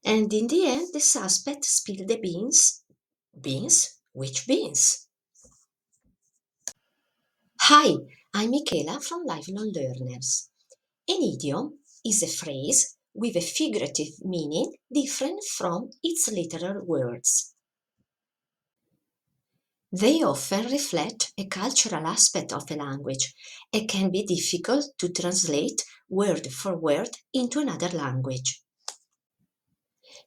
And in the end, the suspect spilled the beans. Beans? Which beans? Hi, I'm Michela from Lifelong Learners. An idiom is a phrase with a figurative meaning different from its literal words. They often reflect a cultural aspect of a language and can be difficult to translate word for word into another language.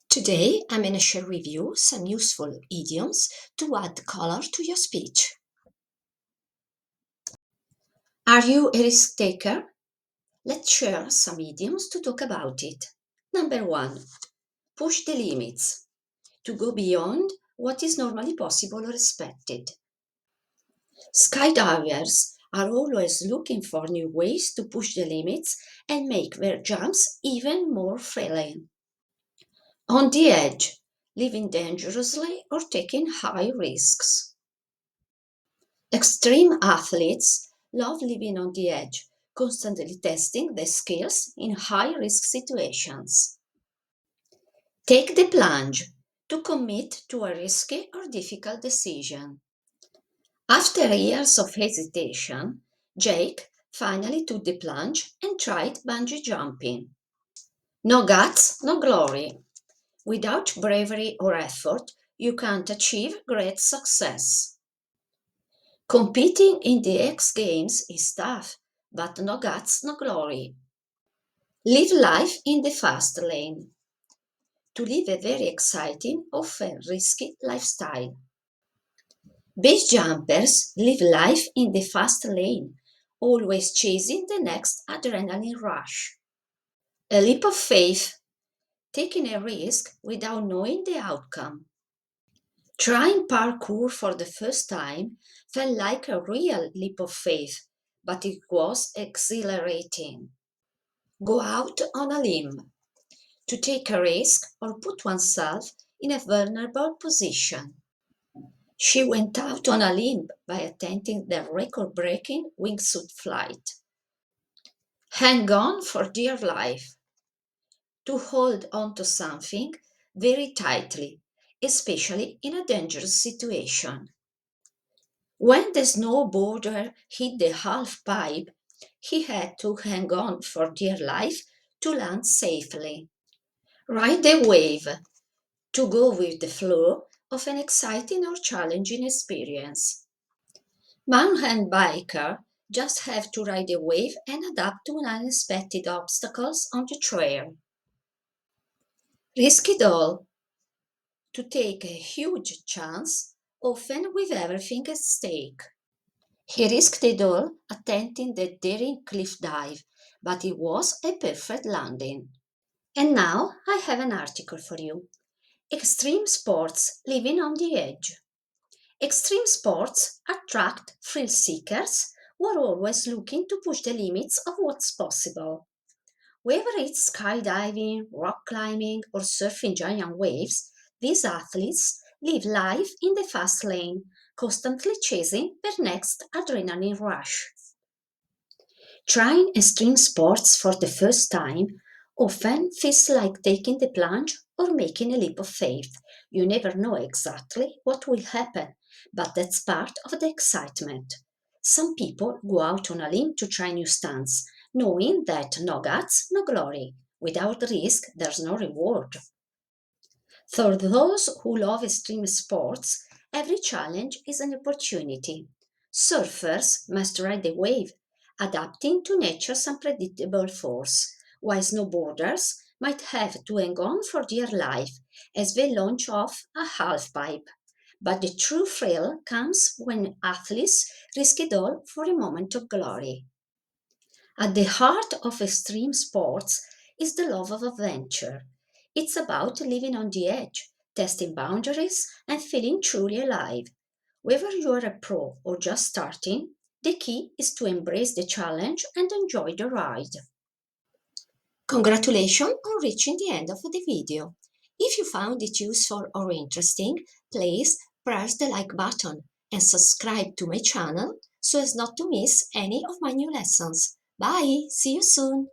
Today, I'm going to share with you some useful idioms to add color to your speech. Are you a risk taker? Let's share some idioms to talk about it. Number one, push the limits. To go beyond what is normally possible or expected. Skydivers are always looking for new ways to push the limits and make their jumps even more thrilling. On the edge, living dangerously or taking high risks. Extreme athletes love living on the edge, constantly testing their skills in high risk situations. Take the plunge, to commit to a risky or difficult decision. After years of hesitation, Jake finally took the plunge and tried bungee jumping. No guts, no glory. Without bravery or effort, you can't achieve great success. Competing in the X Games is tough, but no guts, no glory. Live life in the fast lane. To live a very exciting, often risky lifestyle. Base jumpers live life in the fast lane, always chasing the next adrenaline rush. A leap of faith, taking a risk without knowing the outcome. Trying parkour for the first time felt like a real leap of faith, but it was exhilarating. Go out on a limb, to take a risk or put oneself in a vulnerable position. She went out on a limb by attempting the record-breaking wingsuit flight. Hang on for dear life, to hold on to something very tightly, especially in a dangerous situation. When the snowboarder hit the half pipe, he had to hang on for dear life to land safely. Ride the wave, to go with the flow of an exciting or challenging experience. Mountain biker just have to ride a wave and adapt to unexpected obstacles on the trail. Risk it all, to take a huge chance, often with everything at stake. He risked it all attempting the daring cliff dive, but it was a perfect landing. And now I have an article for you. Extreme sports living on the edge. Extreme sports attract thrill seekers who are always looking to push the limits of what's possible. Whether it's skydiving, rock climbing, or surfing giant waves, these athletes live life in the fast lane, constantly chasing their next adrenaline rush. Trying extreme sports for the first time often feels like taking the plunge or making a leap of faith. You never know exactly what will happen, but that's part of the excitement. Some people go out on a limb to try new stunts, knowing that no guts, no glory. Without risk, there's no reward. For those who love extreme sports, every challenge is an opportunity. Surfers must ride the wave, adapting to nature's unpredictable force, while snowboarders might have to hang on for dear life as they launch off a halfpipe. But the true thrill comes when athletes risk it all for a moment of glory. At the heart of extreme sports is the love of adventure. It's about living on the edge, testing boundaries, and feeling truly alive. Whether you are a pro or just starting, the key is to embrace the challenge and enjoy the ride. Congratulations on reaching the end of the video. If you found it useful or interesting, please press the like button and subscribe to my channel so as not to miss any of my new lessons. Bye! See you soon!